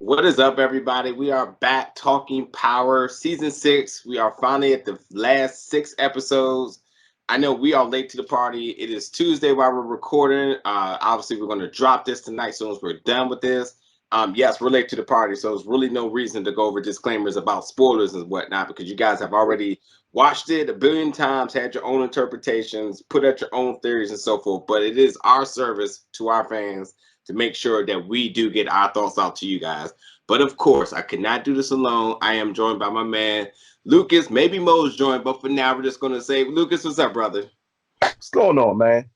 What is up, everybody? We are back talking Power Season 6. We are finally at the last 6 episodes. I know we are late to the party. It is Tuesday while we're recording. Obviously, we're going to drop this tonight as soon as we're done with this. Yes, we're late to the party, so there's really no reason to go over disclaimers about spoilers and whatnot because you guys have already watched it a billion times, had your own interpretations, put out your own theories and so forth. But it is our service to our fans to make sure that we do get our thoughts out to you guys. But of course, I could not do this alone. I am joined by my man, Lucas. Maybe Mo's joined, but for now, we're just going to say, Lucas, what's up, brother? What's going on, man?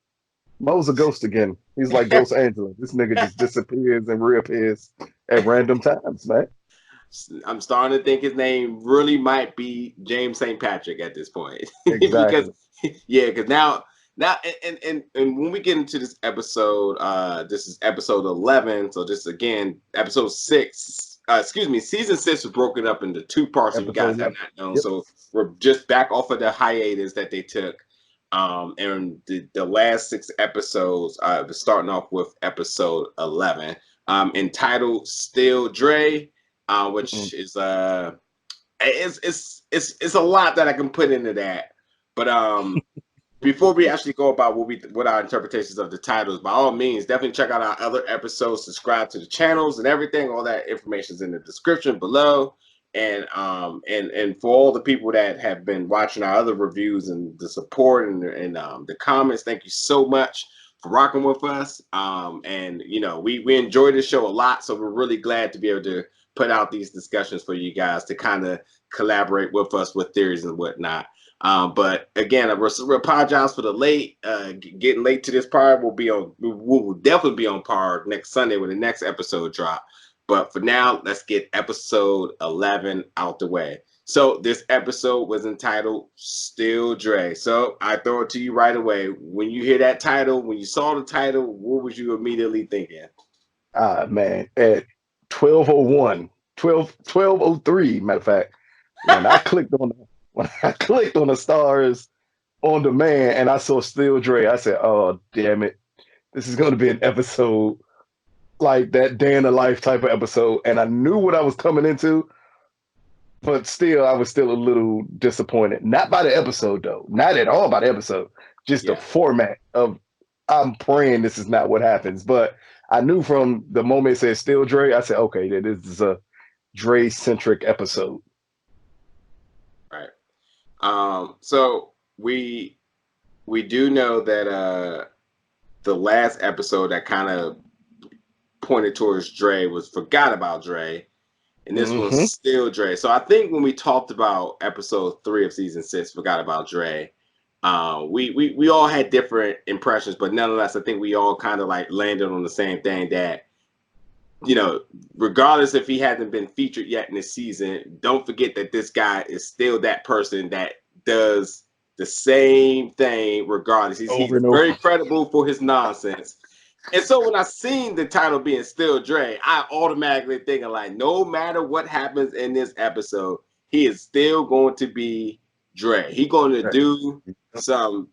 Mo's a ghost again. He's like Ghost Angela. This nigga just disappears and reappears at random times, man. I'm starting to think his name really might be James St. Patrick at this point. Because, Exactly. yeah, because now and when we get into this episode, this is episode 11. So this again, episode 6. Excuse me, season 6 was broken up into 2 parts. If you guys Episode have 11. not known, Yep. so we're just back off of the hiatus that they took. And the last 6 episodes, starting off with episode 11, entitled "Still Dre," Mm-mm. which is it's a lot that I can put into that. But before we actually go about what our interpretations of the titles, by all means, definitely check out our other episodes, subscribe to the channels and everything. All that information is in the description below. And for all the people that have been watching our other reviews and the support and the comments, thank you so much for rocking with us. And you know, we enjoy this show a lot, so we're really glad to be able to put out these discussions for you guys to kind of collaborate with us with theories and whatnot. But again, we apologize for the getting late to this part. We will definitely be on par next Sunday when the next episode drop. But for now, let's get episode 11 out the way. So this episode was entitled "Still Dre." So I throw it to you right away. When you hear that title, when you saw the title, what was you immediately thinking? Man, at 12:01, 12:03, matter of fact, when I clicked on the stars on demand and I saw Still Dre, I said, "Oh, damn it. This is going to be an episode like that day in the life type of episode." And I knew what I was coming into, but still, I was still a little disappointed. Not by the episode, though. Not at all by the episode. Just the Yeah. format of. I'm praying this is not what happens, but I knew from the moment it said "Still Dre," I said, "Okay, that this is a Dre centric episode." Right. So we do know that the last episode that kind of pointed towards Dre was "Forgot About Dre," and this one's Mm-hmm. still Dre. So I think when we talked about episode 3 of season 6, "Forgot About Dre," we all had different impressions, but nonetheless, I think we all kind of like landed on the same thing that, you know, regardless if he hasn't been featured yet in this season, don't forget that this guy is still that person that does the same thing regardless. Over He's and very over. credible for his nonsense. And so when I seen the title being "Still Dre," I automatically thinking like, no matter what happens in this episode, he is still going to be Dre. He going to do some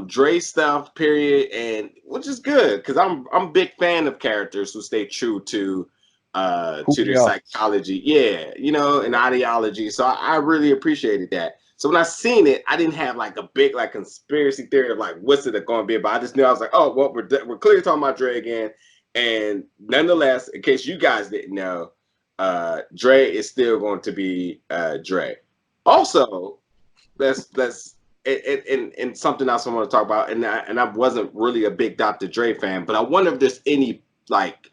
Dre stuff, period, and which is good because I'm a big fan of characters who stay true Who to they their are. psychology, yeah, you know, and Yep. ideology. So I really appreciated that. So when I seen it, I didn't have like a big like conspiracy theory of like what's it going to be about. I just knew I was like, oh well, we're clearly talking about Dre again. And nonetheless, in case you guys didn't know, Dre is still going to be Dre. Also, let's and something else I want to talk about. And I wasn't really a big Dr. Dre fan, but I wonder if there's any like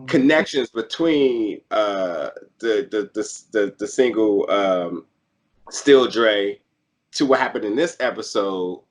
connections between the single Still Dre to what happened in this episode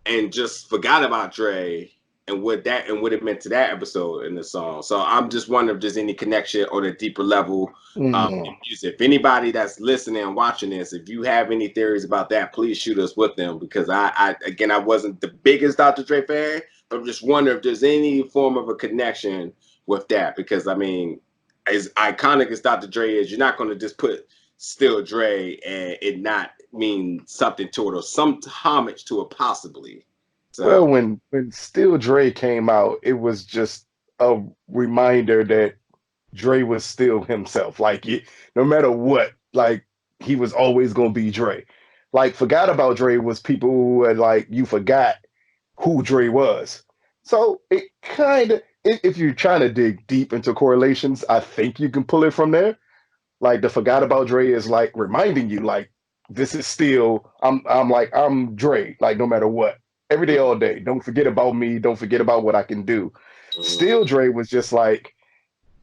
and just forgot about Dre and what it meant to that episode in the song. So I'm just wondering if there's any connection on a deeper level in Mm. music. If anybody that's listening and watching this, if you have any theories about that, please shoot us with them because I again I wasn't the biggest Dr. Dre fan, but I'm just wondering if there's any form of a connection with that because I mean, as iconic as Dr. Dre is, you're not going to just put Still Dre and it not mean something to it or some homage to it possibly. Well, So when Still Dre came out, it was just a reminder that Dre was still himself. Like no matter what, like he was always gonna be Dre. Like forgot about Dre was people who had like you forgot who Dre was. So it kind of, if you're trying to dig deep into correlations, I think you can pull it from there. Like the forgot about Dre is like reminding you, like this is still I'm Dre, like no matter what, every day, all day. Don't forget about me. Don't forget about what I can do. Still, Dre was just like,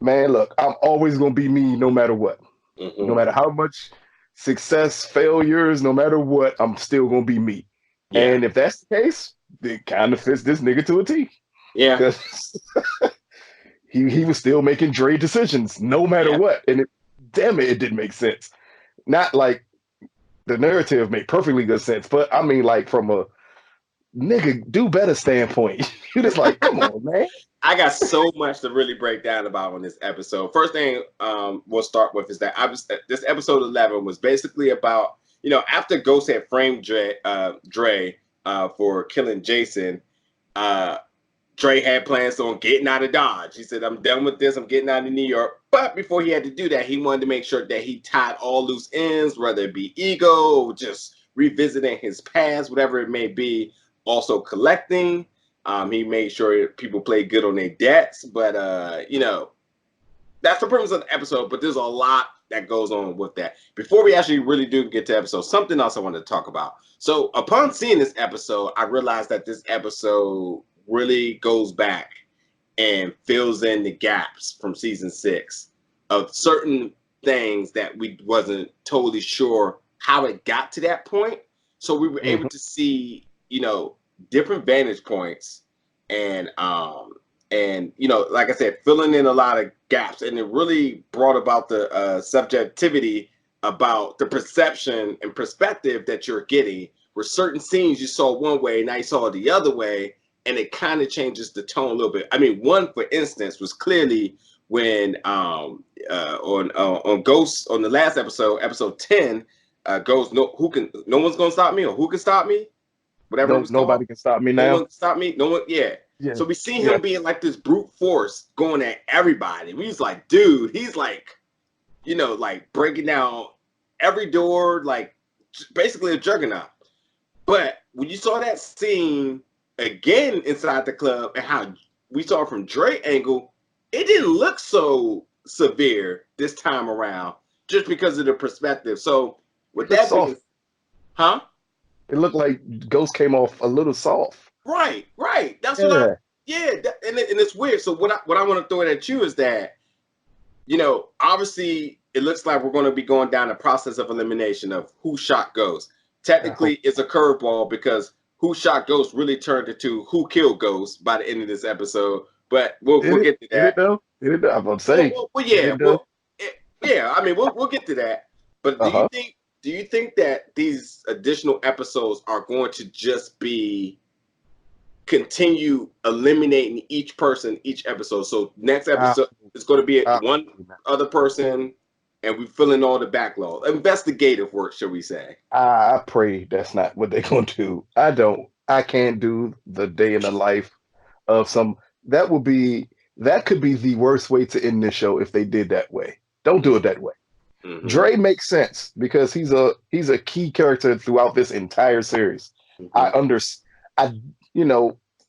man, look, I'm always gonna be me, no matter what, no matter how much success, failures, no matter what, I'm still gonna be me. Yeah. And if that's the case, it kind of fits this nigga to a T. Yeah. Because he was still making Dre decisions no matter what. And damn it, it didn't make sense. Not like the narrative made perfectly good sense, but I mean, like from a nigga do better standpoint, you just like, come on, man. I got so much to really break down about on this episode. First thing we'll start with is that this episode 11 was basically about, after Ghost had framed Dre for killing Jason, Dre had plans on getting out of Dodge. He said, I'm done with this. I'm getting out of New York. But before he had to do that, he wanted to make sure that he tied all loose ends, whether it be ego, just revisiting his past, whatever it may be, also collecting. He made sure people played good on their debts. But, that's the premise of the episode. But there's a lot that goes on with that. Before we actually really do get to the episode, something else I wanted to talk about. So upon seeing this episode, I realized that this episode really goes back and fills in the gaps from season 6 of certain things that we wasn't totally sure how it got to that point. So we were able to see, different vantage points and like I said, filling in a lot of gaps, and it really brought about the subjectivity about the perception and perspective that you're getting, where certain scenes you saw one way, now you saw it the other way, and it kind of changes the tone a little bit. I mean, one, for instance, was clearly when on Ghost, on the last episode 10, Ghost, no one's gonna stop me, or who can stop me? Whatever it was called. Nobody can stop me now. No one can stop me. No one, yeah. So we see him being like this brute force going at everybody. We was like, dude, he's like, like breaking down every door, like basically a juggernaut. But when you saw that scene again inside the club and how we saw it from Dre angle, it didn't look so severe this time around, just because of the perspective. So with that being, huh? It looked like Ghost came off a little soft. Right. That's what and it's weird. So what I want to throw it at you is that, obviously it looks like we're going to be going down the process of elimination of who shot Ghost. Technically, it's a curveball because who shot Ghost really turned into who killed Ghost by the end of this episode. But we'll get to that. Did it though? I'm about to say. Yeah. I mean, we'll get to that. But do you think that these additional episodes are going to just be continue eliminating each person each episode? So next episode is going to be one other person, and we fill in all the backlog. Investigative work, shall we say? I pray that's not what they're going to do. I can't do the day in the life of some. That could be the worst way to end this show if they did that way. Don't do it that way. Dre makes sense because he's a key character throughout this entire series.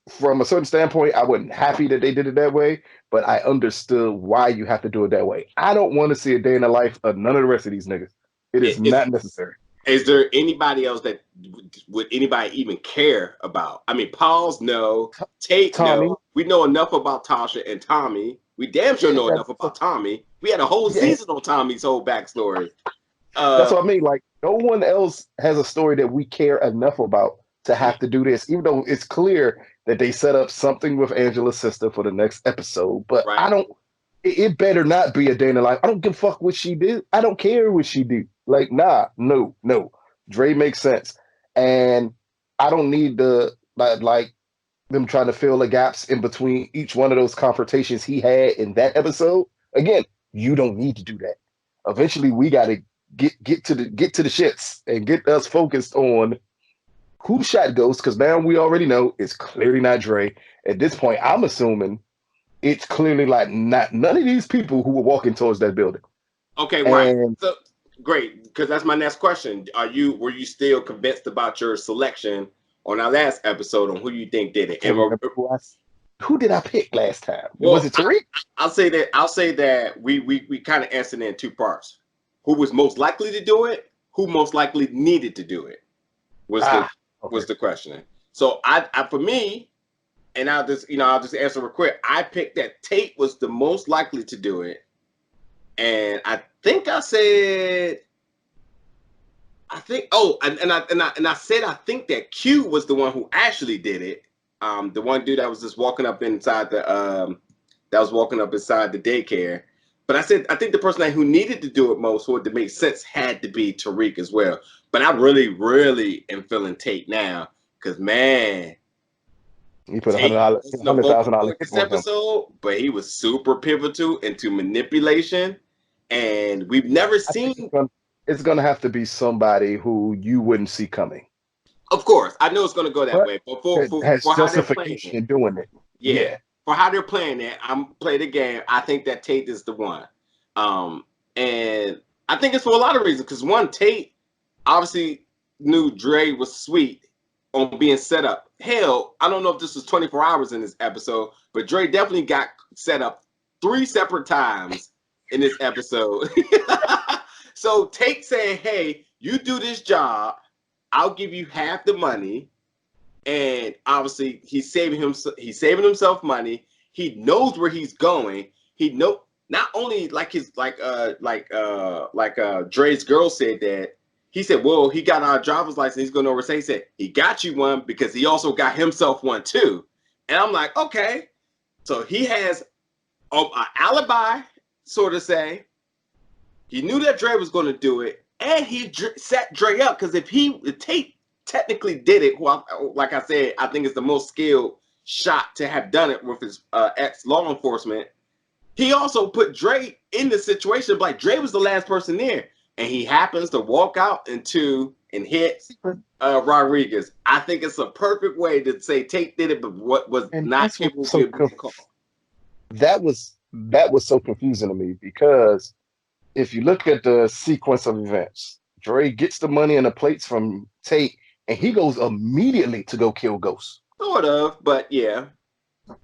From a certain standpoint, I wasn't happy that they did it that way, but I understood why you have to do it that way. I don't want to see a day in the life of none of the rest of these niggas. It is not necessary. Is there anybody else that would anybody even care about? I mean, Pauls, no. Tate, Tommy. No. We know enough about Tasha and Tommy. We damn sure know enough about Tommy. We had a whole season on Tommy's whole backstory. That's what I mean. Like, no one else has a story that we care enough about to have to do this, even though it's clear that they set up something with Angela's sister for the next episode. But it better not be a day in the life. I don't give a fuck what she did. I don't care what she did. Like, no. Dre makes sense. And I don't need them trying to fill the gaps in between each one of those confrontations he had in that episode. Again, you don't need to do that. Eventually, we got to get to the shits and get us focused on who shot Ghost, because now we already know it's clearly not Dre. At this point, I'm assuming it's clearly like none of these people who were walking towards that building. Okay, right. And So great, because that's my next question. Were you still convinced about your selection on our last episode on who you think did I it? can't remember who did I pick last time? Was Well, it Tariq? I'll say that we kind of answered it in two parts. Who was most likely to do it? Who most likely needed to do it? Was the Okay. question. So I for me, and I'll just answer real quick. I picked that Tate was the most likely to do it, and I think I said. I think. Oh, and I said I think that Q was the one who actually did it. The one dude that was just walking up inside the daycare. But I said I think the person who needed to do it most, for it to make sense, had to be Tariq as well. But I really, really am feeling Tate now because man, He put Tate was no vocal $100,000 point hit this on him. episode, but he was super pivotal into manipulation, and we've never I think seen. it's gonna have to be somebody who you wouldn't see coming, Of course, I know it's going to go that but way, but that has for how they're playing justification it, in doing it. yeah, Yeah. for how they're playing it, I'm playing the game. I think that Tate is the one, um, and I think it's for a lot of reasons. Because one, Tate obviously knew Dre was sweet on being set up. Hell, I don't know if this was 24 hours in this episode, but Dre definitely got set up 3 separate times in this episode. So Tate saying, "Hey, you do this job. I'll give you half the money." And obviously he's saving himself money. He knows where he's going. He know not only like his Dre's girl said that he said, well, he got our driver's license. He's going to oversay. He said he got you one because he also got himself one too. And I'm like, okay, so he has an alibi, sort of say. He knew that Dre was going to do it, and he set Dre up because if Tate technically did it, well, like I said, I think it's the most skilled shot to have done it with his ex-law enforcement. He also put Dre in the situation, like Dre was the last person there, and he happens to walk out and hits Rodriguez. I think it's a perfect way to say Tate did it, but what was And not that's capable what's of being called. that was so confusing to me because if you look at the sequence of events, Dre gets the money and the plates from Tate, and he goes immediately to go kill Ghost. Sort of, but yeah.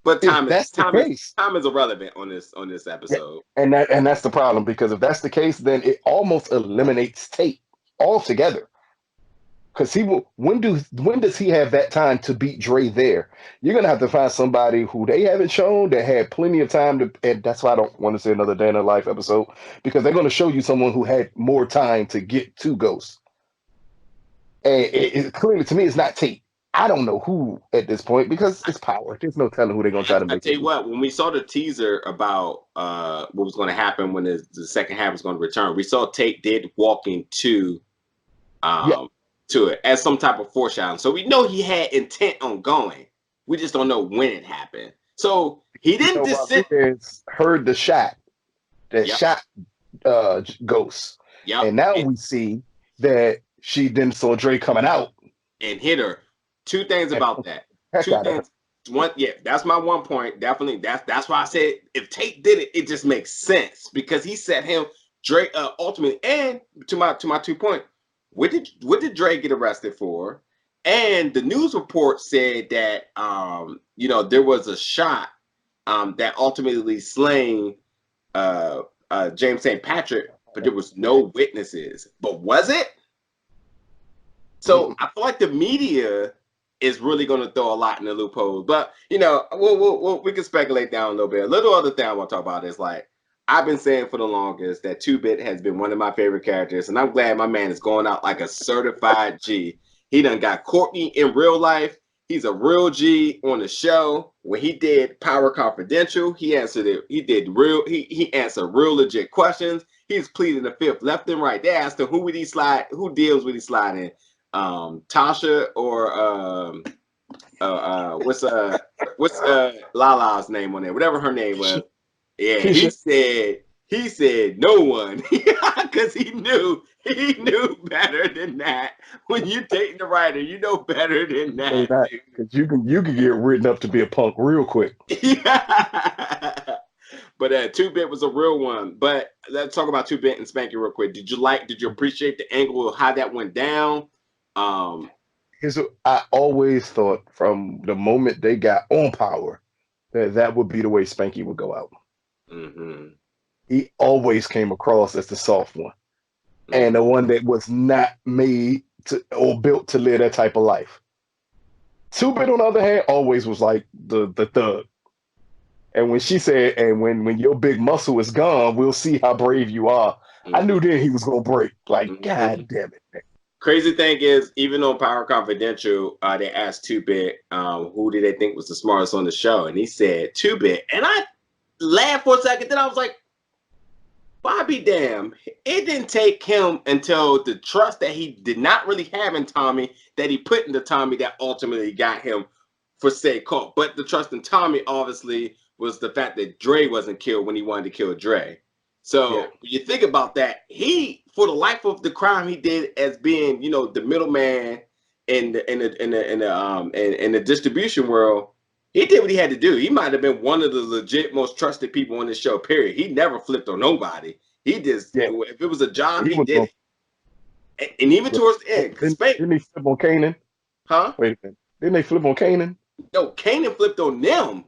But If that's the case, time is irrelevant on this yeah, episode. and that's the problem because if that's the case, then it almost eliminates Tate altogether. Because when does he have that time to beat Dre there? You're gonna have to find somebody who they haven't shown that had plenty of time to, and that's why I don't want to say another Day in the Life episode because they're gonna show you someone who had more time to get to Ghost. And it clearly to me it's not Tate. I don't know who at this point because it's power. There's no telling who they're gonna try to I make tell it you be. what, when we saw the teaser about what was going to happen when the second half was going to return, we saw Tate did walking Yeah, to it as some type of foreshadowing. So we know he had intent on going. We just don't know when it happened. So he you didn't know, just sit. Rodriguez heard the shot that Yep, shot Ghost, yep, and now we see that she then saw Dre coming out and hit her. Two things and about that. heck Two out of her. things. One, yeah, that's my one point. Definitely, that's why I said if Tate did it, it just makes sense because he set him Dre ultimately. And to my 2 point, what did Dre get arrested for? And the news report said that there was a shot that ultimately slain James St. Patrick, but there was no witnesses. But was it? So I feel like the media is really going to throw a lot in the loophole. But we can speculate down a little bit. A little other thing I want to talk about is like I've been saying for the longest that 2-Bit has been one of my favorite characters, and I'm glad my man is going out like a certified G. He done got Courtney in real life. He's a real G on the show. When he did Power Confidential, he answered it. He did real. He answered real legit questions. He's pleading the fifth left and right. They asked him who would he slide, who deals would he slide in, Tasha or what's Lala's name on there, whatever her name was. Yeah, he Keisha. said He said no one, because he knew better than that. When you dating the writer, you know better than Say that, that dude. because you can get written up to be a punk real quick. Yeah. But 2-Bit was a real one. But let's talk about 2-Bit and Spanky real quick. Did you appreciate the angle of how that went down? I always thought from the moment they got on Power that would be the way Spanky would go out. Mm-hmm, He always came across as the soft one and the one that was not made to or built to live that type of life. 2-Bit, on the other hand, always was like the thug. And when she said, and when your big muscle is gone, we'll see how brave you are. I mm-hmm, knew then he was gonna break. Like, mm-hmm. God damn it. Crazy thing is, even on Power Confidential, they asked 2-Bit who did they think was the smartest on the show, and he said 2-Bit, and I laughed for a second. Then I was like, Bobby, damn! It didn't take him until the trust that he did not really have in Tommy that he put into Tommy that ultimately got him for say caught. But the trust in Tommy obviously was the fact that Dre wasn't killed when he wanted to kill Dre. So Yeah. when you think about that, he, for the life of the crime he did as being, the middleman in the distribution world, he did what he had to do. He might have been one of the legit most trusted people on this show, period. He never flipped on nobody. He just, Yeah. if it was a job, He he was did gonna it. And even towards the end, because didn't he flip on Kanan? huh? Wait a minute. Didn't they flip on Kanan? No, Kanan flipped on them.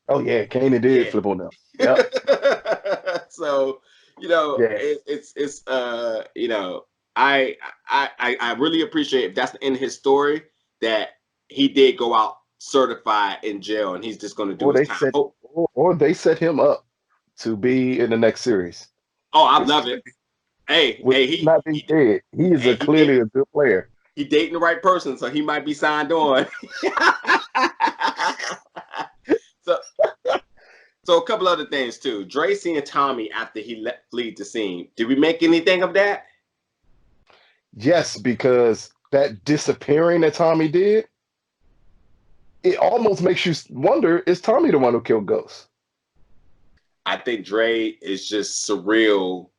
Oh yeah, Kanan did Yeah. flip on them. Yep. So, Yeah. I really appreciate if that's in his story that he did go out certified in jail and he's just going to do Or his they time. set or they set him up to be in the next series. Oh, I love it. Hey, With him not being dead, he is clearly a good player. he dating the right person, so he might be signed on. so So a couple other things too. Dre seeing Tommy after he fled the scene. Did we make anything of that? Yes, because that disappearing that Tommy did, it almost makes you wonder: is Tommy the one who killed Ghost? I think Dre is just surreal.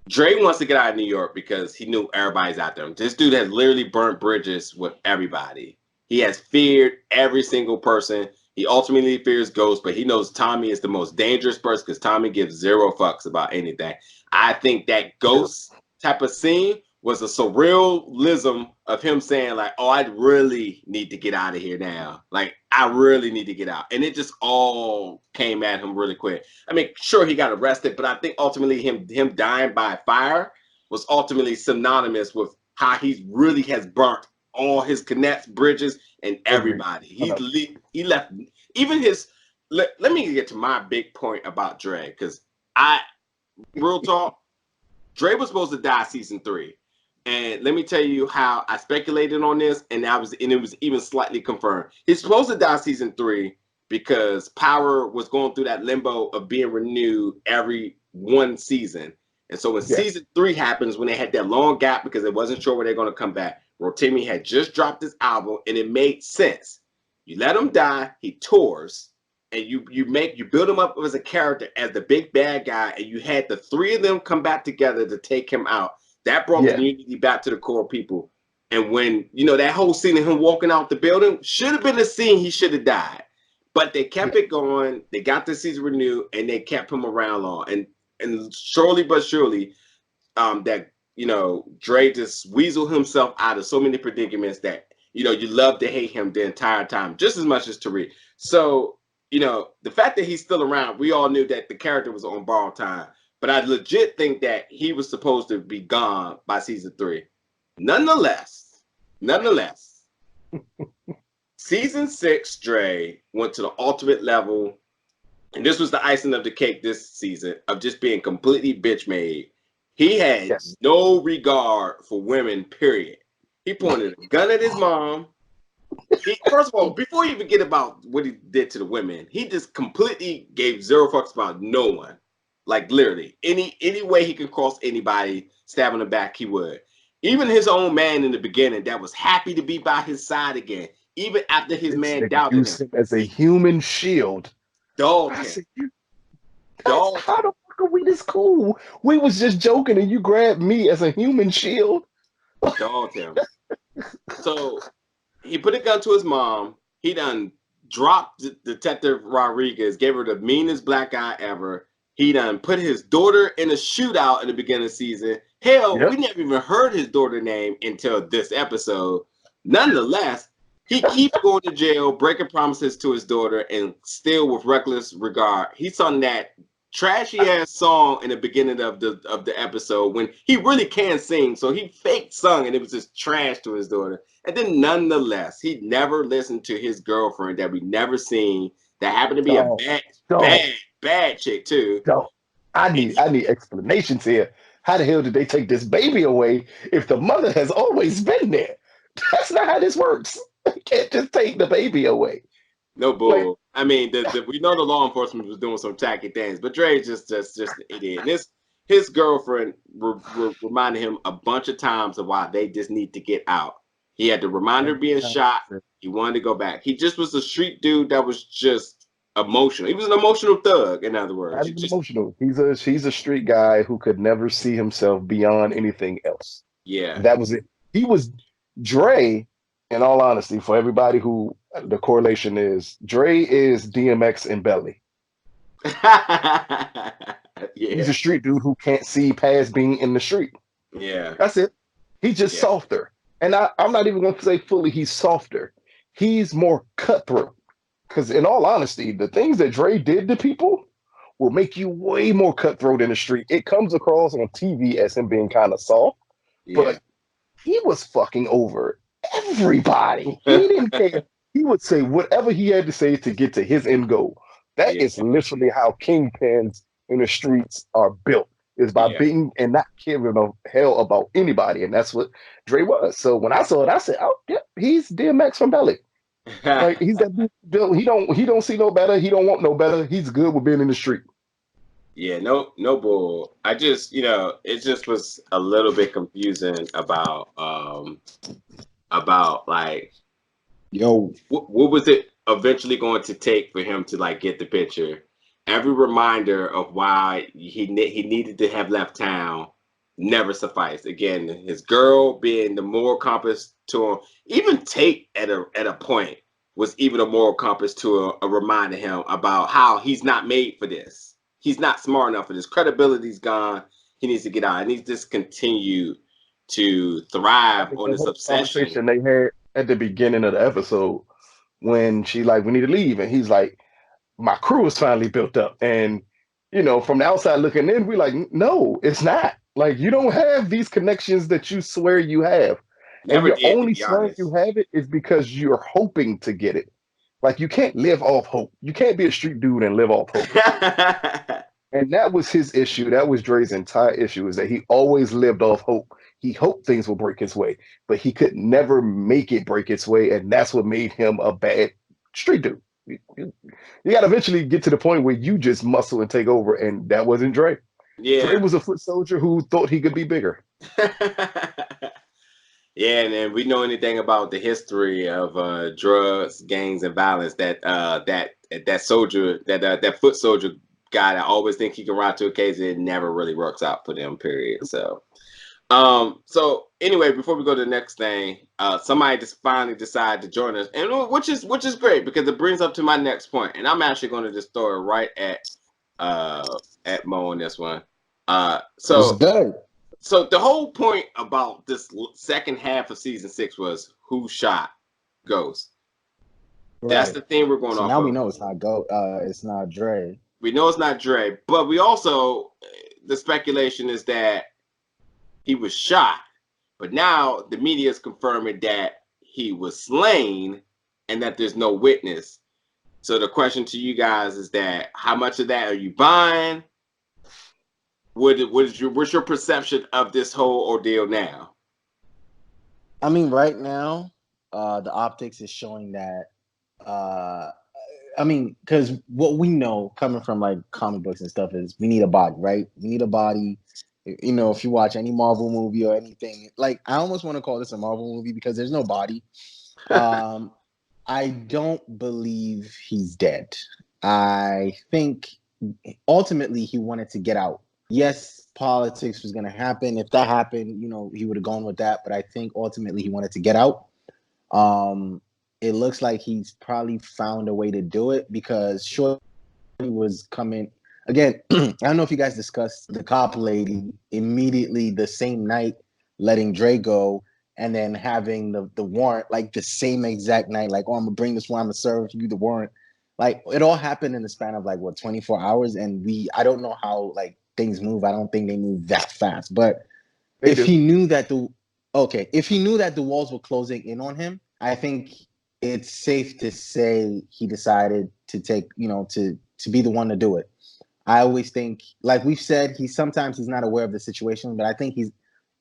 Dre wants to get out of New York because he knew everybody's out there. This dude has literally burnt bridges with everybody. He has feared every single person. He ultimately fears Ghost, but he knows Tommy is the most dangerous person because Tommy gives zero fucks about anything. I think that Ghost type of scene was a surrealism of him saying like, oh, I really need to get out of here now. Like, I really need to get out. And it just all came at him really quick. I mean, sure, he got arrested, but I think ultimately him dying by fire was ultimately synonymous with how he really has burnt all his connects, bridges, and everybody. He left even his. Let me get to my big point about Dre, because real talk, Dre was supposed to die season 3. And let me tell you how I speculated on this, and it was even slightly confirmed. He's supposed to die season 3 because Power was going through that limbo of being renewed every one season. And so when season 3 happens, when they had that long gap because they wasn't sure where they're going to come back, Rotimi had just dropped his album, and it made sense. You let him die, he tours, and you build him up as a character as the big bad guy, and you had the 3 of them come back together to take him out. That brought the unity back to the core people. And when, that whole scene of him walking out the building should have been a scene he should have died. But they kept it going. They got the season renewed, and they kept him around long. And surely but surely, that, Dre just weaseled himself out of so many predicaments that, you love to hate him the entire time, just as much as Tariq. So, the fact that he's still around, we all knew that the character was on borrowed time. But I legit think that he was supposed to be gone by season 3. Nonetheless, season 6, Dre went to the ultimate level, and this was the icing of the cake this season of just being completely bitch made. He had no regard for women, period. He pointed a gun at his mom. First of all, before you even get about what he did to the women, he just completely gave zero fucks about no one. Like literally, any way he could cross anybody, stab in the back, he would. Even his own man in the beginning that was happy to be by his side again, even after his man doubted him. As a human shield. Dogged him. How the fuck are we this cool? We was just joking, and you grabbed me as a human shield. Dogged him. So he put a gun to his mom. He done dropped Detective Rodriguez, gave her the meanest black eye ever. He done put his daughter in a shootout in the beginning of the season. Hell, Yep. we never even heard his daughter's name until this episode. Nonetheless, he keeps going to jail, breaking promises to his daughter, and still with reckless regard. He sung that trashy ass song in the beginning of the episode when he really can sing. So he fake sung, and it was just trash to his daughter. And then nonetheless, he never listened to his girlfriend that we never seen that happened to be a bad chick too. So I need explanations here. How the hell did they take this baby away if the mother has always been there? That's not how this works. You can't just take the baby away. No Like, bull. I mean, we know the law enforcement was doing some tacky things, but Dre's just an idiot. And his girlfriend reminded him a bunch of times of why they just need to get out. He had to remind her being shot. He wanted to go back. He just was a street dude that was just emotional. He was an emotional thug, in other words. not even emotional. He's a street guy who could never see himself beyond anything else. Yeah. That was it. He was Dre, in all honesty, for everybody who the correlation is, Dre is DMX and Belly. Yeah. He's a street dude who can't see past being in the street. Yeah. That's it. He's just softer. And I'm not even going to say fully he's softer. He's more cutthroat. Because in all honesty, the things that Dre did to people will make you way more cutthroat in the street. It comes across on TV as him being kind of soft, but he was fucking over everybody. He didn't care. He would say whatever he had to say to get to his end goal. That is literally how kingpins in the streets are built, is by being and not caring a hell about anybody. And that's what Dre was. So when I saw it, I said, oh, yeah, he's DMX from Belly. Like, he's that dude. He don't see no better. He don't want no better. He's good with being in the street. Yeah, no bull. I just, it just was a little bit confusing about like, what was it eventually going to take for him to like get the picture? Every reminder of why he needed to have left town never sufficed. Again, his girl being the moral compass to him. Even Tate at a point was even a moral compass to a reminder him about how he's not made for this. He's not smart enough for this. Credibility's gone. He needs to get out. And he's just continued to thrive on this obsession. Conversation they had at the beginning of the episode when she like, we need to leave, and he's like, my crew is finally built up, and from the outside looking in, we like, no, it's not. Like, you don't have these connections that you swear you have. Never and you're did, only swearing you have it is because you're hoping to get it. Like, you can't live off hope. You can't be a street dude and live off hope. And that was his issue. That was Dre's entire issue, is that he always lived off hope. He hoped things would break his way, but he could never make it break its way, and that's what made him a bad street dude. You got to eventually get to the point where you just muscle and take over, and that wasn't Dre. Yeah. Dre was a foot soldier who thought he could be bigger. Yeah, and then we know anything about the history of drugs, gangs, and violence. That soldier, that foot soldier guy that always think he can ride to a case, it never really works out for them. Period. So, anyway, before we go to the next thing, somebody just finally decided to join us, and which is great, because it brings up to my next point, and I'm actually going to just throw it right at Mo on this one. So the whole point about this second half of season 6 was who shot Ghost. Right. That's the thing we're going off. Now we know it's not it's not Dre. We know it's not Dre, but we also, the speculation is that he was shot, but now the media is confirming that he was slain and that there's no witness. So the question to you guys is that, how much of that are you buying? What's your perception of this whole ordeal now? I mean, right now, the optics is showing that. I mean, because what we know coming from like comic books and stuff is we need a body, right? We need a body. If you watch any Marvel movie or anything, like, I almost want to call this a Marvel movie because there's no body. I don't believe he's dead. I think ultimately he wanted to get out. Yes, politics was going to happen. If that happened, he would have gone with that. But I think ultimately he wanted to get out. It looks like he's probably found a way to do it because Shorty was coming again. I don't know if you guys discussed the cop lady immediately the same night letting Dre go and then having the warrant like the same exact night. Like, oh, I'm gonna bring this warrant, I'm gonna serve you the warrant. Like it all happened in the span of like 24 hours, and I don't know how like things move. I don't think they move that fast. But if he knew that the walls were closing in on him, I think it's safe to say he decided to take, to be the one to do it. I always think, like we've said, he's not aware of the situation, but I think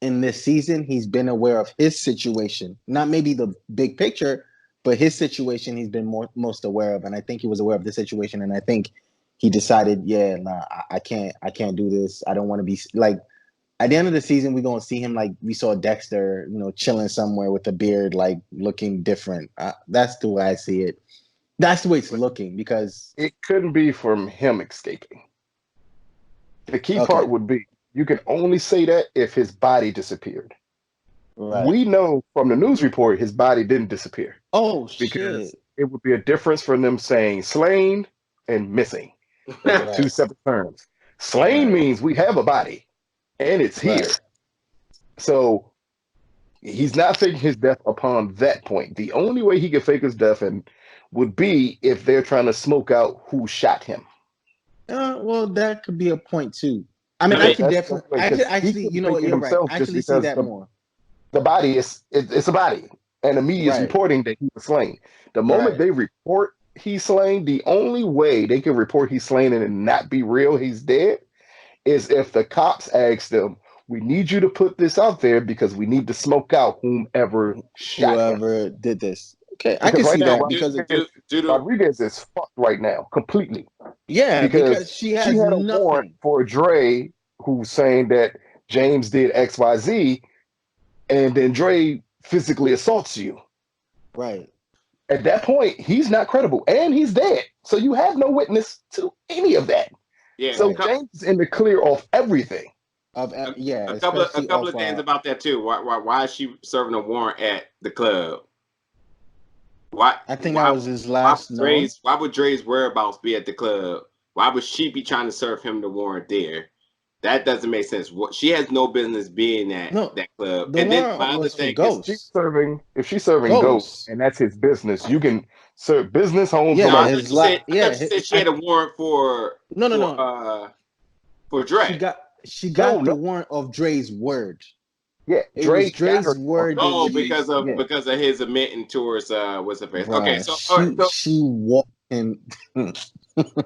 in this season, he's been aware of his situation, not maybe the big picture, but his situation he's been most aware of. And I think he was aware of the situation. And I think he decided, yeah, nah, I can't do this. I don't want to be like, at the end of the season, we're going to see him like we saw Dexter, chilling somewhere with a beard, like looking different. That's the way I see it. That's the way it's looking because it couldn't be from him escaping. The key part would be you can only say that if his body disappeared. Right. We know from the news report his body didn't disappear. Oh, because shit. It would be a difference from them saying slain and missing. Those are two separate terms. Slain means we have a body and it's here. So he's not faking his death upon that point. The only way he could fake his death would be if they're trying to smoke out who shot him. Well, that could be a point too. I mean, I could definitely, you're right. I actually see that more. The body it's a body, and the media is reporting that he was slain. The moment they report he's slain, the only way they can report he's slain and it not be real, he's dead, is if the cops ask them, "We need you to put this out there because we need to smoke out whoever did this." Okay, I can see that because Rodriguez is fucked right now completely. Yeah, because she had a warrant for Dre, who's saying that James did XYZ, and then Dre physically assaults you. Right. At that point, he's not credible, and he's dead. So you have no witness to any of that. Yeah. So James is in the clear of everything. A couple of things about that too. Why is she serving a warrant at the club? Why? I think that was his last. Why would Dre's whereabouts be at the club? Why would she be trying to serve him the warrant there? That doesn't make sense. She has no business being at that club. The warrant was for Ghost. If she's serving Ghost, and that's his business, you can serve business, home. Yeah, she said she had a warrant for for Dre. She got the warrant of Dre's word. Yeah, Dre's word. Oh, because of his admitting towards what's her face? Okay, so she walked him.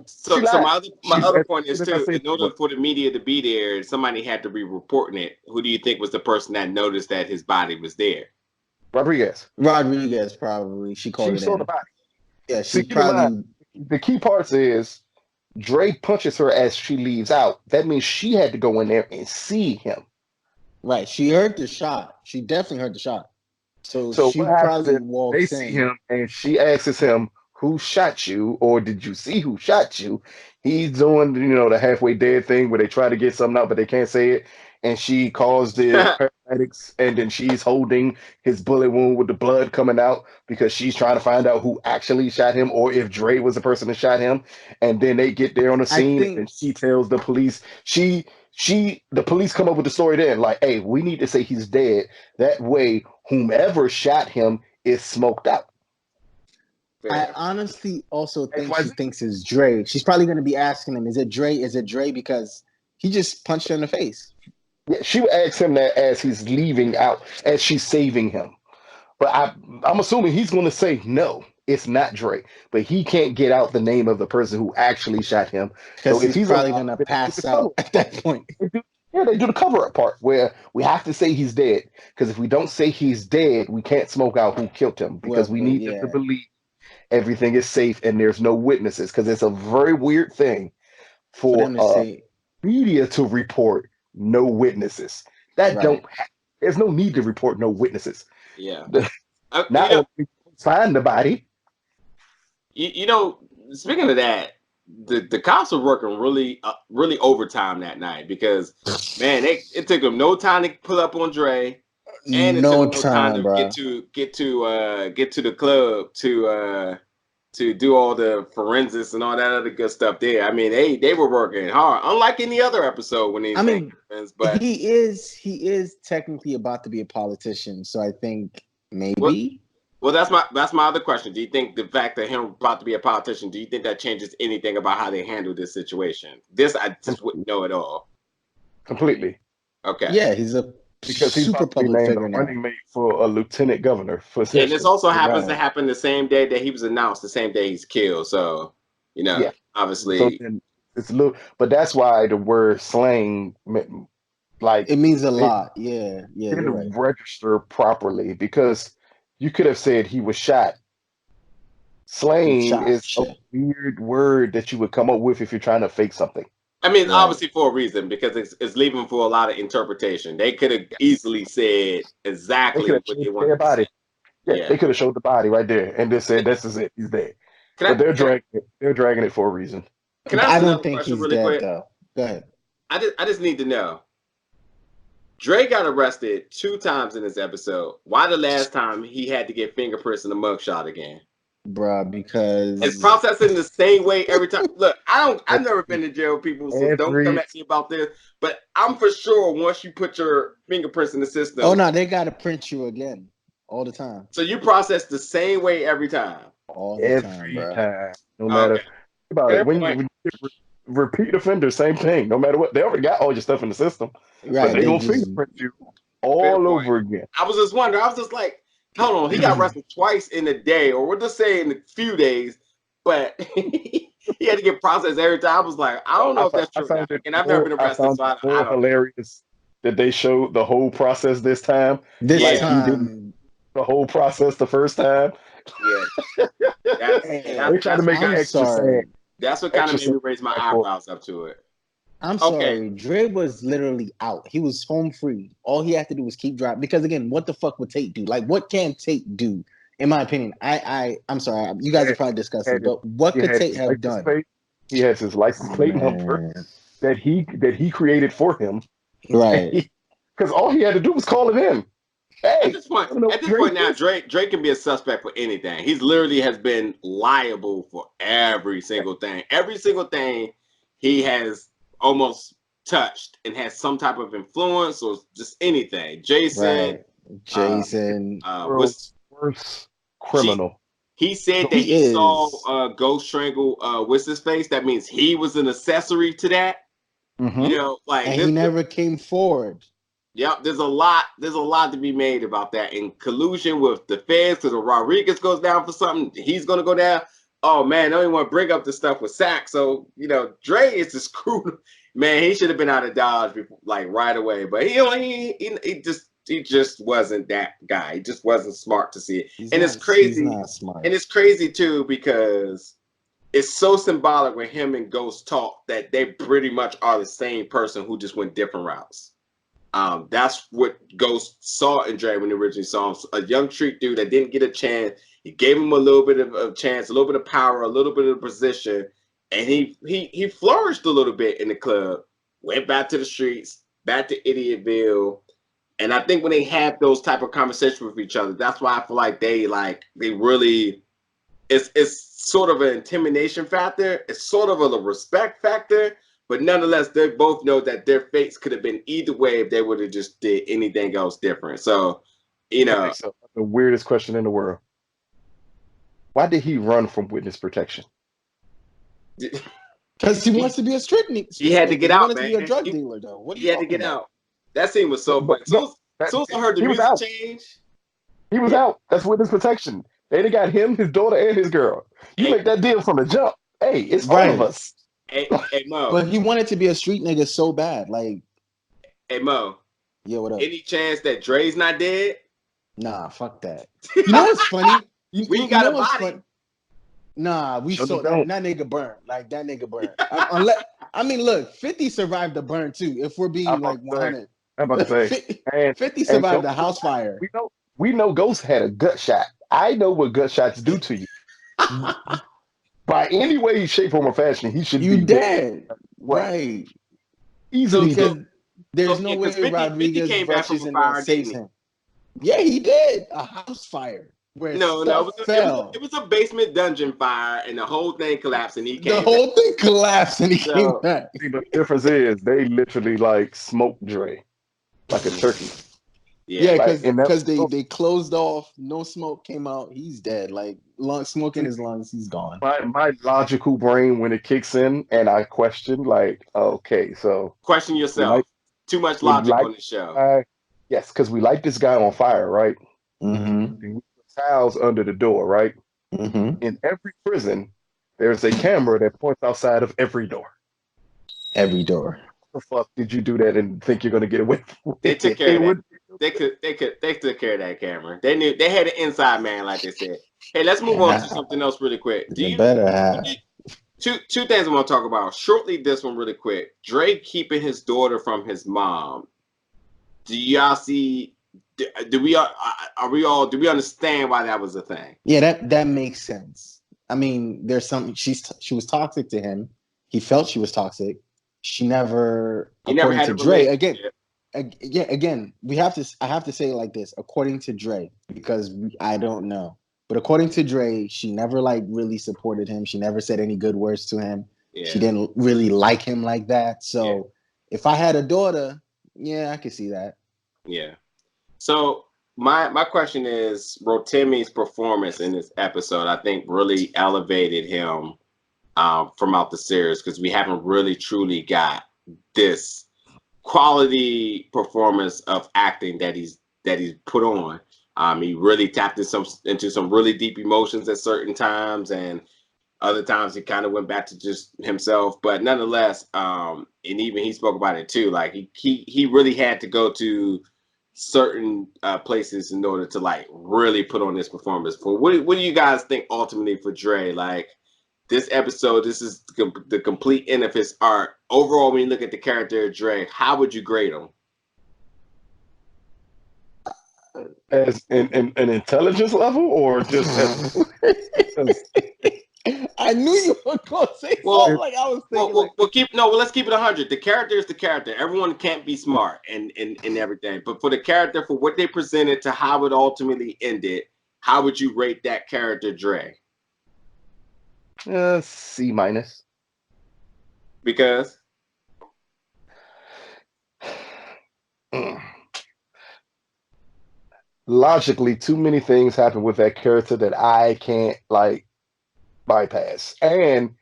So my other point is too, in order for the media to be there, somebody had to be reporting it. Who do you think was the person that noticed that his body was there? Rodriguez, probably. She called it saw the body. Yeah, she probably. The key part is Dre punches her as she leaves out. That means she had to go in there and see him. Right. She heard the shot. She definitely heard the shot. So she probably walks in. They see him and she asks him, "Who shot you?" Or "Did you see who shot you?" He's doing, the halfway dead thing where they try to get something out, but they can't say it. And she calls the paramedics, and then she's holding his bullet wound with the blood coming out because she's trying to find out who actually shot him or if Dre was the person that shot him. And then they get there on the scene and she tells the police, the police come up with the story then, like, "Hey, we need to say he's dead. That way, whomever shot him is smoked out." I honestly also think she thinks it's Dre. She's probably going to be asking him, "Is it Dre? Is it Dre?" Because he just punched her in the face. Yeah, she would ask him that as he's leaving out, as she's saving him. But I'm assuming he's going to say, "No, it's not Dre." But he can't get out the name of the person who actually shot him. Because he's probably going to pass out at that point. They do the cover-up part where we have to say he's dead. Because if we don't say he's dead, we can't smoke out who killed him. Because we need them to believe everything is safe and there's no witnesses. Because it's a very weird thing for them to say, media to report no witnesses. There's no need to report no witnesses. Yeah. Not only find the body. Speaking of that, the cops were working really overtime that night because man, it took them no time to pull up on Dre, and it took them no time to bro. get to the club to do all the forensics and all that other good stuff there. I mean, they were working hard, unlike any other episode when these things happens. But he is technically about to be a politician, so I think maybe. Well, that's my other question. Do you think the fact that him about to be a politician, do you think that changes anything about how they handle this situation? This I just wouldn't know at all. Completely. Okay. Yeah, he's because he's super about to be public named figure a now. running mate for a lieutenant governor position. And this also happens to happen the same day that he was announced, the same day he's killed. So, obviously. So then it's a little, but that's why the word slang, like it means a lot. Yeah, didn't register properly because you could have said he was shot. Slang is a weird word that you would come up with if you're trying to fake something. I mean, obviously for a reason, because it's leaving for a lot of interpretation. They could have easily said exactly what they wanted to say. Yeah, they could have showed the body right there and just said, "This is it. He's dead." But they're dragging it for a reason. I don't think he's really dead, quick? Though. Go ahead. I just need to know. Dre got arrested 2 times in this episode. Why the last time he had to get fingerprints in the mugshot again? Bruh, because it's processing the same way every time. Look, I've never been to jail, people, so don't come at me about this. But I'm for sure once you put your fingerprints in the system. Oh no, they gotta print you again all the time. So you process the same way every time. All the time, bro. No matter about it. When you repeat offender, same thing. No matter what, they already got all your stuff in the system. Right. But they gonna fingerprint you all over again. I was just wondering. I was just like, hold on, he got arrested twice in a day, or we'll just say in a few days, but he had to get processed every time. I was like, I don't know if that's true. And I've never been arrested, so I don't know. Hilarious that they showed the whole process this time. He did the whole process the first time. Yeah. That's trying to make it extra sad. That's what kind of made me raise my eyebrows up to it. I'm sorry. Dre was literally out. He was home free. All he had to do was keep driving. Because again, what the fuck would Tate do? Like, what can Tate do? In my opinion, I'm sorry. You guys are probably discussing, but what could Tate have done? He has his license plate number that he created for him. Right. Because all he had to do was call it in. Hey, at this point now, Drake can be a suspect for anything. He's literally has been liable for every single thing. Every single thing he has almost touched and has some type of influence or just anything. Jason was worst criminal. He said that he saw Ghost strangle what's his face. That means he was an accessory to that. Mm-hmm. You know, like and he never came forward. Yep, there's a lot to be made about that in collusion with the feds. Because if Rodriguez goes down for something, he's gonna go down. Oh man, I don't even want to bring up the stuff with Sack. So Dre is just screwed. Man, he should have been out of Dodge before, like right away. But he just wasn't that guy. He just wasn't smart to see it. It's crazy. He's not smart. And it's crazy too because it's so symbolic when him and Ghost talk that they pretty much are the same person who just went different routes. That's what Ghost saw in Dre when he originally saw him. A young street dude that didn't get a chance. He gave him a little bit of a chance, a little bit of power, a little bit of position, and he flourished a little bit in the club. Went back to the streets, back to Idiotville, and I think when they have those type of conversations with each other, that's why I feel like they really. It's sort of an intimidation factor. It's sort of a respect factor. But nonetheless, they both know that their fates could have been either way if they would have just did anything else different. So, the weirdest question in the world. Why did he run from witness protection? Because he wants to be a street nigga. He had to get out, man. He wanted to be a drug dealer, though. He had to get out. That scene was so funny. So I heard the music change. He was out. That's witness protection. They got him, his daughter, and his girl. You make that deal from the jump. Hey, it's all of us. Hey, Mo. But he wanted to be a street nigga so bad. Like, hey, Mo. Yeah, what up? Any chance that Dre's not dead? Nah, fuck that. You know what's funny? We got a body. Funny? Nah, we saw that nigga burn. Like, that nigga burn. I mean, look, 50 survived the burn, too, if we're being, 100. I'm about to say. 50 survived the house fire. We know Ghost had a gut shot. I know what gut shots do to you. by any way, shape, form, or fashion, he should You be dead. What? Right. Easily Because dead. there's no way 50 Rodriguez came back from rushes a in there and fire, didn't saves he? him. Yeah, he did. A house fire where No, stuff fell. it was a basement dungeon fire, and the whole thing collapsed, and he The came back. whole thing collapsed and he came So back. See, but the difference is they literally like smoked Dre like a turkey. Yeah, yeah, Like, and that because they closed off, no smoke came out, he's dead. Like smoke in his lungs, he's gone. my logical brain when it kicks in, and I question like, okay, so question we like yourself. Too much we logic like on the show. yes, because we light this guy on fire, right? Mm-hmm. And we put towels under the door, right? Mm-hmm. In every prison, there's a camera that points outside of every door. Every door. The fuck did you do that and think you're gonna get away with They took it? care It of that. would They took care of that camera. They knew they had an inside man, like they said. Hey, let's move on to something else really quick. They better have. Two things I want to talk about shortly? This one really quick. Drake keeping his daughter from his mom. Do y'all see? Do we understand why that was a thing? Yeah, that makes sense. I mean, there's some she was toxic to him. He felt she was toxic. She never, He never according had to a Dre, relationship. again, I have to say it like this, according to Dre, because I don't know. But according to Dre, she never like really supported him. She never said any good words to him. Yeah. She didn't really like him like that. So Yeah. if I had a daughter, yeah, I could see that. Yeah. So my question is, Rotimi's performance in this episode, I think, really elevated him from out the series, because we haven't really truly got this quality performance of acting that he's put on. He really tapped into some really deep emotions at certain times, and other times he kind of went back to just himself. But nonetheless, and even he spoke about it too. Like he really had to go to certain places in order to like really put on this performance. For what do you guys think ultimately for Dre? Like this episode, this is the complete end of his arc. Overall, when you look at the character of Dre, how would you grade him? as an intelligence level or just as I knew you were going to say something like I was thinking. Let's keep it 100. The character is the character. Everyone can't be smart and everything. But for the character, for what they presented to how it ultimately ended, how would you rate that character, Dre? C minus. Because Logically, too many things happen with that character that I can't like bypass. And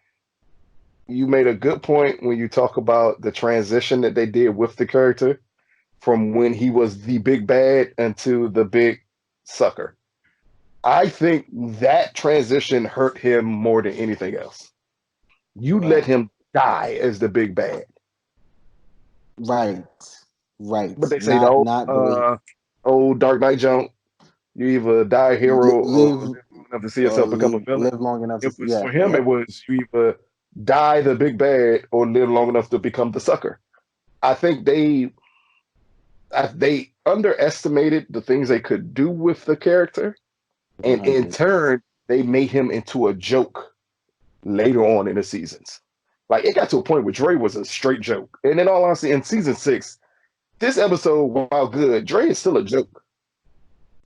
you made a good point when you talk about the transition that they did with the character from when he was the big bad into the big sucker. I think that transition hurt him more than anything else. You let him die as the big bad. Right. But they say the Not the way. old Dark Knight jump. You either die a hero or live long enough to see yourself become a villain. Live long enough to It was for him. yeah. It was you either die the big bad or live long enough to become the sucker. I think they underestimated the things they could do with the character, and in turn, they made him into a joke later on in the seasons. Like it got to a point where Dre was a straight joke, and in all honesty, in season 6, this episode, while good, Dre is still a joke.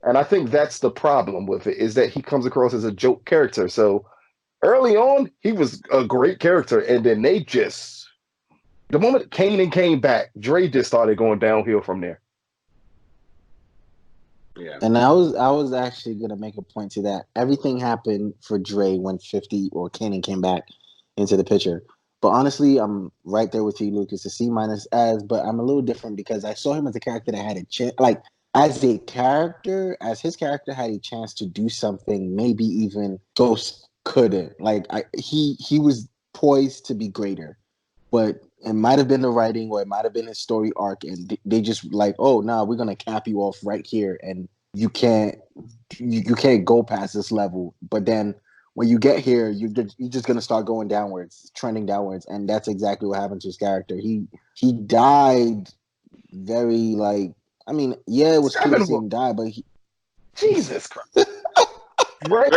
And I think that's the problem with it, is that he comes across as a joke character. So early on, he was a great character, and then they just, the moment Kanan came back, Dre just started going downhill from there. Yeah. And I was actually gonna make a point to that. Everything happened for Dre when 50 or Kanan came back into the picture. But honestly, I'm right there with you, Lucas. A C minus but I'm a little different because I saw him as a character that had a chance, like as his character had a chance to do something maybe even Ghost couldn't. Like he was poised to be greater, but it might have been the writing or it might have been his story arc, and they just like, oh no, we're gonna cap you off right here, and you can't go past this level. But then when you get here, you're just gonna start going downwards, trending downwards, and that's exactly what happened to his character. He died very like, I mean, yeah, it was cool to see him die, but Jesus Christ. Right?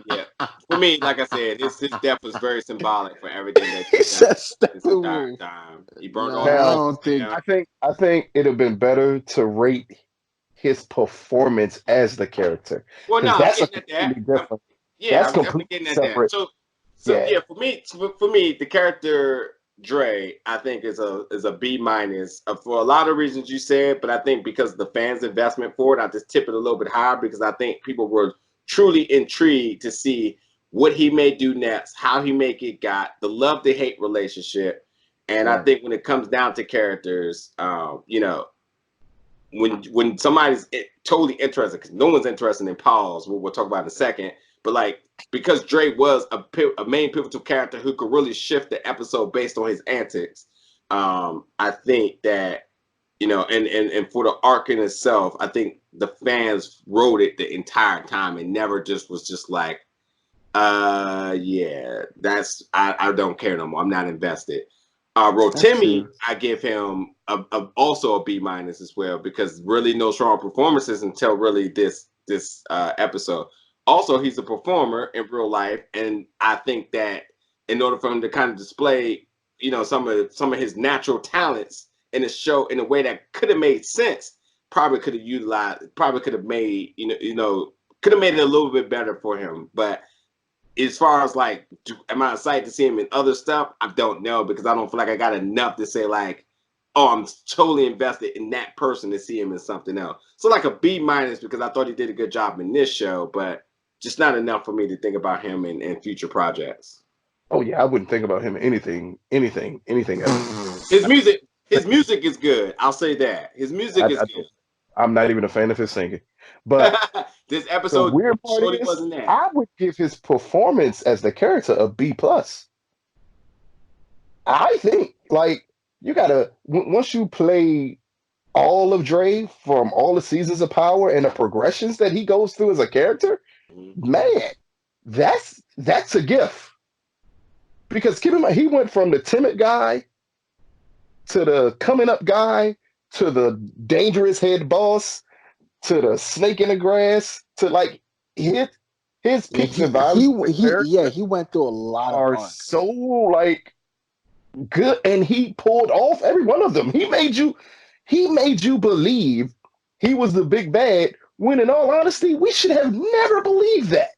Yeah. For me, like I said, his death was very symbolic for everything that He he's done said this entire Steppenwolf. time. He burned all Nah, I the Now, don't bridges think. down. I think it'd have been better to rate his performance as the character, Well, no, because I'm that's a getting at that. completely different. Yeah, That's I'm definitely completely getting at that. separate. So Yeah. yeah, for me, the character Dre, I think is a B minus for a lot of reasons you said, but I think because of the fans' investment for it, I just tip it a little bit higher because I think people were truly intrigued to see what he may do next, how he may get got, the love to hate relationship, and I think when it comes down to characters, when somebody's totally interested, because no one's interested in Paul's, we'll talk about in a second, but like because Dre was a main pivotal character who could really shift the episode based on his antics, I think that and for the arc in itself, I think the fans wrote it the entire time and never just was just like, yeah, I don't care no more. I'm not invested. Rotimi, I give him also a B minus as well because really no strong performances until really this episode. Also, he's a performer in real life, and I think that in order for him to kind of display, some of his natural talents in a show in a way that could have made sense, probably could have made could have made it a little bit better for him, but as far as like, am I excited to see him in other stuff? I don't know because I don't feel like I got enough to say like, oh, I'm totally invested in that person to see him in something else. So like a B minus because I thought he did a good job in this show, but just not enough for me to think about him in future projects. Oh yeah, I wouldn't think about him in anything else. His music is good. I'll say that his music is good. I'm not even a fan of his singing, but This the episode weird part surely is, wasn't that. I would give his performance as the character a B plus. I think like you gotta once you play all of Dre from all the seasons of Power and the progressions that he goes through as a character, man, that's a gift. Because keep in mind, he went from the timid guy to the coming up guy to the dangerous head boss to the snake in the grass to like his Yeah, peaks and valleys he went through a lot of are arcs. so like good, and he pulled off every one of them. He made you believe he was the big bad, when in all honesty we should have never believed that.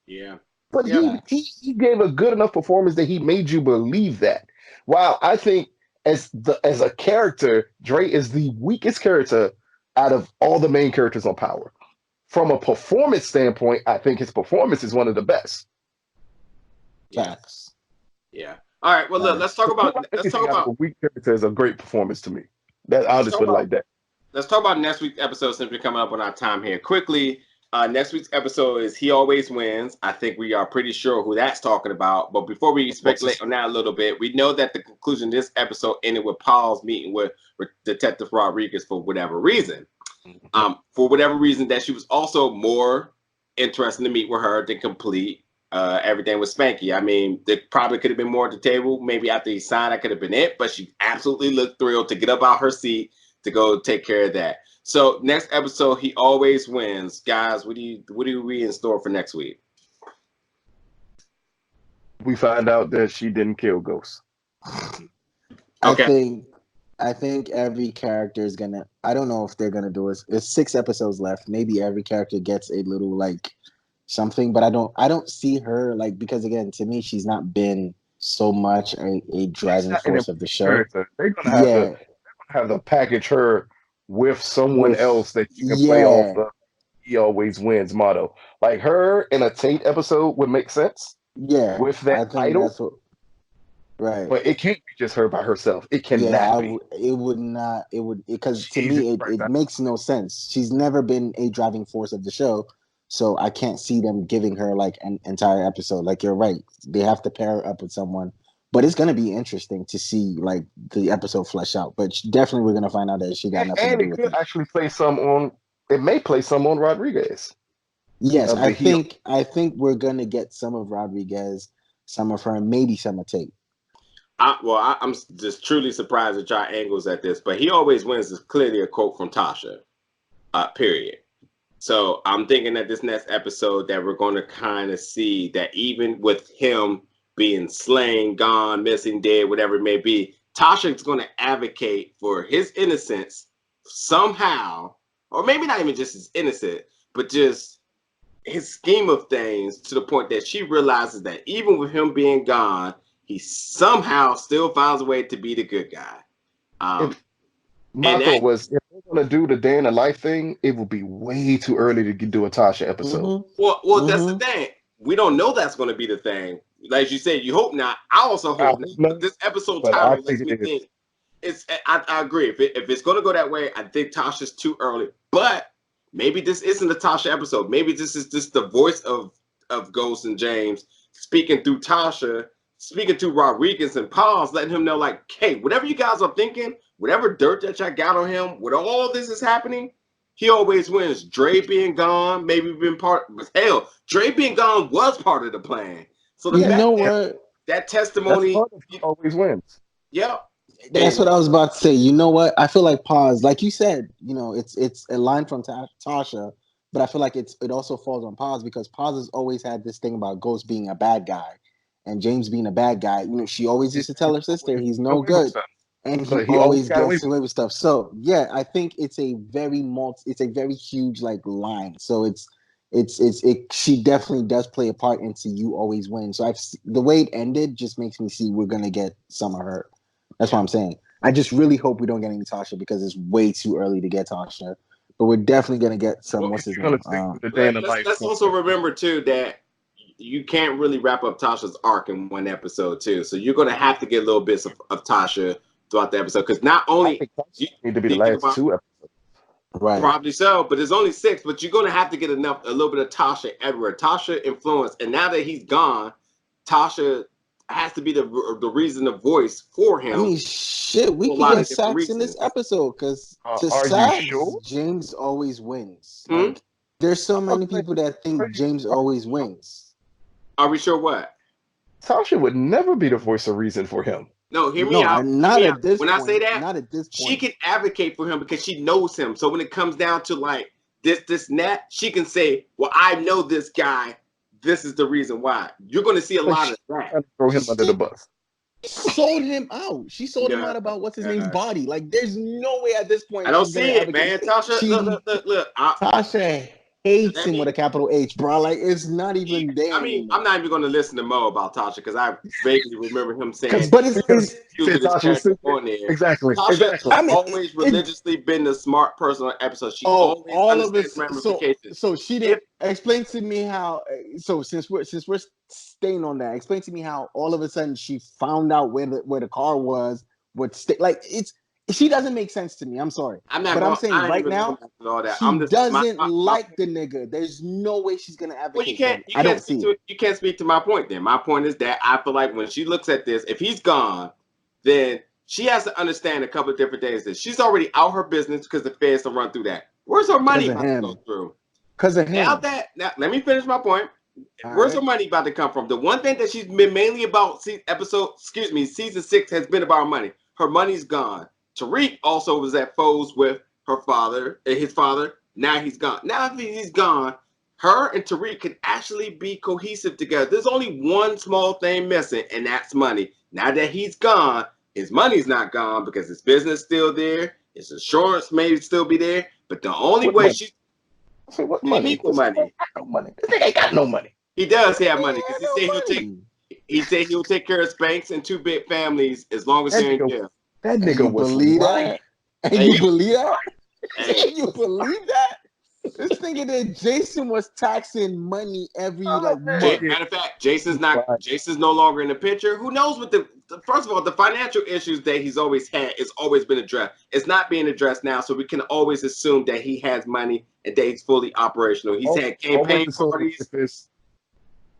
Yeah. But Yep. he gave a good enough performance that he made you believe that. While I think as a character, Dre is the weakest character out of all the main characters on Power. From a performance standpoint, I think his performance is one of the best. Facts. Yeah. All right. Well, look. Let's talk about Anything out of a weak character is a great performance to me. That I'll just put it like that. Let's talk about next week's episode since we're coming up on our time here. Quickly, next week's episode is He Always Wins. I think we are pretty sure who that's talking about. But before we speculate on that a little bit, we know that the conclusion of this episode ended with Paul's meeting with Detective Rodriguez for whatever reason. For whatever reason that she was also more interested to meet with her than complete everything with Spanky. I mean, there probably could have been more at the table. Maybe after he signed, that could have been it. But she absolutely looked thrilled to get up out her seat to go take care of that. So next episode, He Always Wins. Guys, what do we in store for next week? We find out that she didn't kill Ghost. Okay. I think every character is gonna. I don't know if they're gonna do it. There's 6 episodes left. Maybe every character gets a little like something, but I don't see her like, because again, to me, she's not been so much a driving force of the show. They're gonna have to package her with someone else that you can play off the He Always Wins motto. Like her in a Tate episode would make sense. Yeah, With that I think title. that's what. Right. But it can't be just her by herself. It cannot be. It would not. It would, because to me it makes no sense. She's never been a driving force of the show, so I can't see them giving her like an entire episode. Like you're right, they have to pair her up with someone. But it's gonna be interesting to see like the episode flesh out. But definitely we're gonna find out that she got nothing to do with it. Actually play some on. It may play some on Rodriguez. Yes, I think we're gonna get some of Rodriguez, some of her, and maybe some of Tate. I'm just truly surprised at y'all angles at this, but He Always Wins is clearly a quote from Tasha. Period. So I'm thinking that this next episode that we're going to kind of see that even with him being slain, gone, missing, dead, whatever it may be, Tasha is going to advocate for his innocence somehow, or maybe not even just his innocence, but just his scheme of things to the point that she realizes that even with him being gone, he somehow still finds a way to be the good guy. My thought was, if they're gonna do the day in the life thing, it would be way too early to do a Tasha episode. Well, that's the thing. We don't know that's going to be the thing. Like you said, you hope not. I also hope not. But this episode title makes me think it's. I agree. If it's going to go that way, I think Tasha's too early. But maybe this isn't a Tasha episode. Maybe this is just the voice of Ghost and James speaking through Tasha, speaking to Rodriguez and Paz, letting him know, like, hey, whatever you guys are thinking, whatever dirt that y'all got on him, when all this is happening, he always wins. Dre being gone, maybe been part, but hell, Dre being gone was part of the plan. So the fact that testimony always wins. Yep. That's what I was about to say. You know what? I feel like Paz, like you said, you know, it's a line from Tasha, but I feel like it also falls on Paz because Paz has always had this thing about Ghost being a bad guy and James being a bad guy. You know, she always used to tell her sister he's no good. And he always gets away with stuff. So yeah, I think it's a very huge like line. So she definitely does play a part into You Always Win. So the way it ended just makes me see we're gonna get some of her. That's what I'm saying. I just really hope we don't get any Tasha because it's way too early to get Tasha. But we're definitely gonna get some. What's his name? Let's also remember too that you can't really wrap up Tasha's arc in one episode too. So you're gonna have to get little bits of Tasha throughout the episode because not only need to be the last 2 episodes, right? Probably so, but there's only 6. But you're gonna have to get a little bit of Tasha everywhere. Tasha influence, and now that he's gone, Tasha has to be the reason, the voice for him. I mean, shit, we can get Sax in this episode because to Sax, James always wins. Like, there's so many people that think James always wins. Are we sure what? Tasha would never be the voice of reason for him. No, hear me out. Not at this point. When I say that, not at this point. She can advocate for him because she knows him. So when it comes down to like this and that, she can say, well, I know this guy. This is the reason why. You're going to see a lot of that. Throw him under the bus. Sold him out. She sold him out about what's his name's body. Like, there's no way at this point. I don't see it, man. Tasha, look. Tasha hates him with a capital H, bro. Like, it's not even there. I mean, anymore. I'm not even going to listen to Mo about Tasha because I vaguely remember him saying, but it's on there. Exactly. Tasha always religiously been the smart person on episodes. She always understands ramifications. So she didn't explain to me how. So since we're staying on that, explain to me how all of a sudden she found out where the car was. She doesn't make sense to me. I'm sorry. I'm saying right now, she doesn't like the nigga. There's no way she's gonna advocate. Well, you can't speak to my point then. My point is that I feel like when she looks at this, if he's gone, then she has to understand a couple of different things. That she's already out her business because the feds will run through that. Where's her money about to go through? Because of him. Now, let me finish my point. Where's her money about to come from? The one thing that she's been mainly about season 6 has been about her money. Her money's gone. Tariq also was at foes with his father. Now he's gone. Now that he's gone, her and Tariq can actually be cohesive together. There's only one small thing missing, and that's money. Now that he's gone, his money's not gone because his business is still there. His insurance may still be there. But the only way what money? No money. This nigga ain't got no money. He does have money because he said he'll take care of Spanks and 2 big families as long as they're in jail. That nigga was right. And you believe that? And you believe that? This nigga that Jason was taxing money every month. Matter of fact, Jason's no longer in the picture. Who knows what first of all, the financial issues that he's always had is always been addressed. It's not being addressed now, so we can always assume that he has money and that he's fully operational. He's had campaign parties.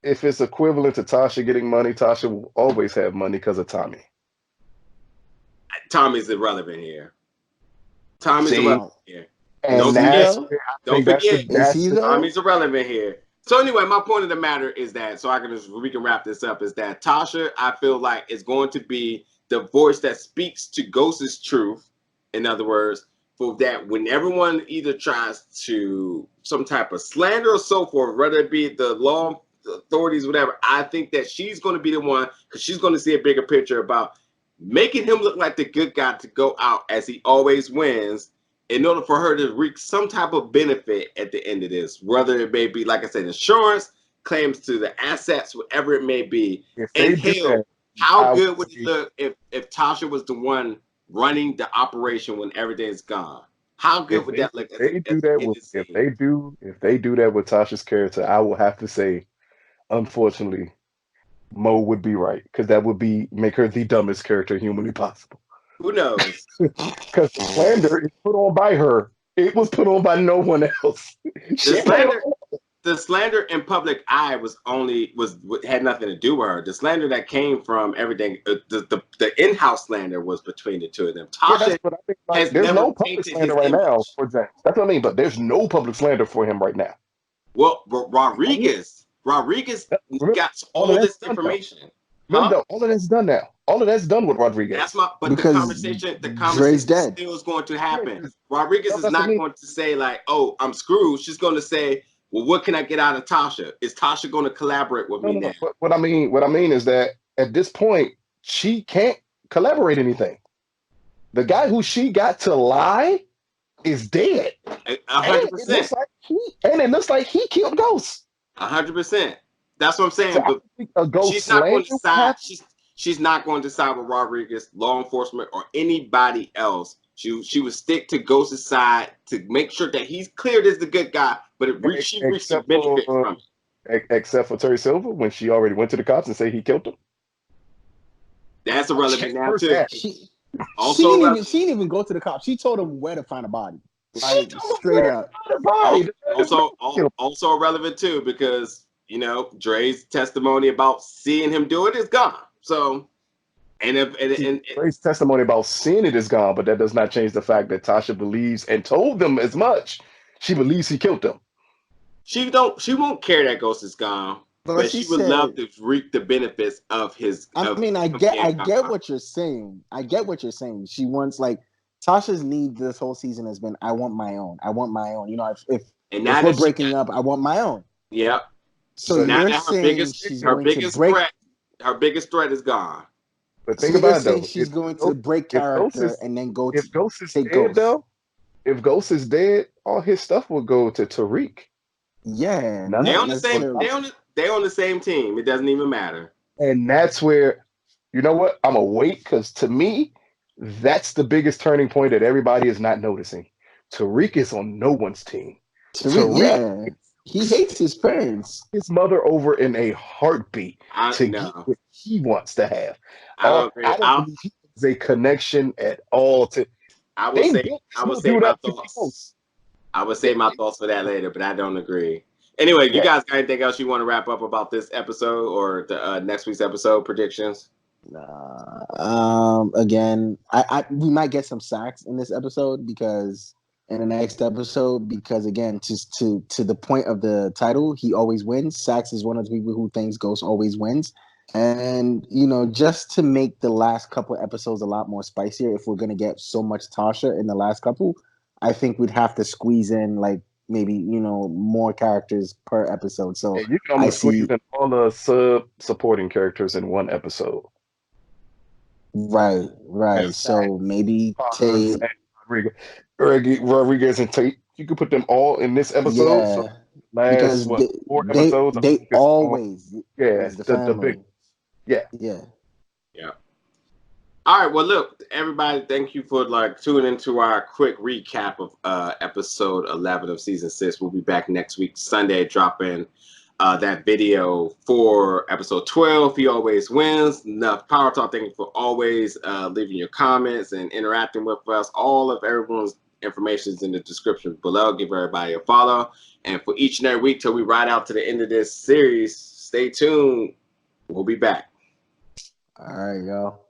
If it's equivalent to Tasha getting money, Tasha will always have money because of Tommy. Tommy's irrelevant here. Tommy's irrelevant here. Don't forget, Tommy's irrelevant here. So anyway, my point of the matter is that, we can wrap this up, is that Tasha, I feel like, is going to be the voice that speaks to Ghost's truth. In other words, for that when everyone either tries to some type of slander or so forth, whether it be the law authorities, whatever, I think that she's going to be the one because she's going to see a bigger picture about making him look like the good guy to go out as he always wins in order for her to reap some type of benefit at the end of this, whether it may be, like I said, insurance, claims to the assets, whatever it may be. If And they do hell, that, how I good would would it look if Tasha was the one running the operation when everything's gone? How good would that look as they do an that end with of scene? if they do that with Tasha's character, I will have to say, unfortunately, Mo would be right because that would be make her the dumbest character humanly possible. Who knows? Because slander is put on by her. It was put on by no one else. The She put it slander, on. the slander in public eye had nothing to do with her. The slander that came from everything, the in-house slander was between the two of them. Yeah, Tasha that's what I think. Like, has there's never no public tainted slander his right now image. for James. That's what I mean. But there's no public slander for him right now. Well, but Rodriguez Remember, got all of all that's this done now. information. Remember, Huh? though, all of that's done now. All of that's done with That's Rodriguez. but because the Dre's conversation dead. still is going to Yeah, happen. Rodriguez is that's what I not mean. going to say like, "Oh, I'm screwed." She's going to say, "Well, what can I get out of Tasha? Is Tasha going to collaborate with No, me no, now?" no. What I mean is that at this point, she can't collaborate anything. The guy who she got to lie is dead, and it looks 100%, like he killed Ghost. 100%. That's what I'm So saying. I But think a Ghost she's not going slander to would side. happen. She's not going to side with Rodriguez, law enforcement, or anybody else. She would stick to Ghost's side to make sure that he's cleared as the good guy, but she reached the Except benefit for from except for Terry Silver when she already went to the cops and said he killed him. it. That's She irrelevant now first too. had. She Also, she didn't even go to the cops. She told him where to find a body. She Like told him straight where up. to find the body. also irrelevant too because Dre's testimony about seeing him do it is gone. So, and Ray's testimony about seeing it is gone, but that does not change the fact that Tasha believes and told them as much. She believes he killed them. she won't care that Ghost is gone, But but she she would love said, to reap the benefits of his. I Of mean, him being I get gone. what you're saying. I get what you're saying. She wants like Tasha's need this whole season has been, I want my own. I want my own. You know, And now if we're that she breaking up, I want my own. yeah, So But now you're that saying she's her going to biggest break. threat, is gone. but think So you're about it saying though. she's going to break If Ghost character is and then go to if Ghost is take dead Ghost. though, if Ghost is dead, all his stuff will go to Tariq. Yeah, None They of not on the same. necessarily. They on the same team. It doesn't even matter. And that's where, you know what? I'm gonna wait because to me, that's the biggest turning point that everybody is not noticing. Tariq is on no one's team. Tariq, Tariq yeah, he hates his parents. his mother over in a heartbeat I to get no. what he wants to have. I don't agree. I don't believe he has a connection at all to. I will They say built I this will little say dude my up to be thoughts. close. I will say my thoughts for that later, but I don't agree. Anyway, you Yeah, guys got anything else you want to wrap up about this episode or the next week's episode predictions? Again, we might get some sacks in this episode because in the next episode, because again, just to the point of the title, he always wins. Sax is one of the people who thinks Ghost always wins. And just to make the last couple episodes a lot more spicier, if we're gonna get so much Tasha in the last couple, I think we'd have to squeeze in like maybe more characters per episode. So and you can I almost squeeze see. in all the supporting characters in one episode. Right. And So maybe Paz Tay, and Rodriguez and Tate, you could put them all in this episode. So yeah, last because what 4 episodes? they Focus on always yeah is the the big family. yeah. Yeah. Yeah. All right. Well, look, everybody, thank you for tuning into our quick recap of episode 11 of season 6. We'll be back next week, Sunday, dropping that video for episode 12. He always wins. Enough Power Talk. Thank you for always leaving your comments and interacting with us. All of everyone's information is in the description below. Give everybody a follow. And for each and every week till we ride out to the end of this series, stay tuned. We'll be back. All right, y'all.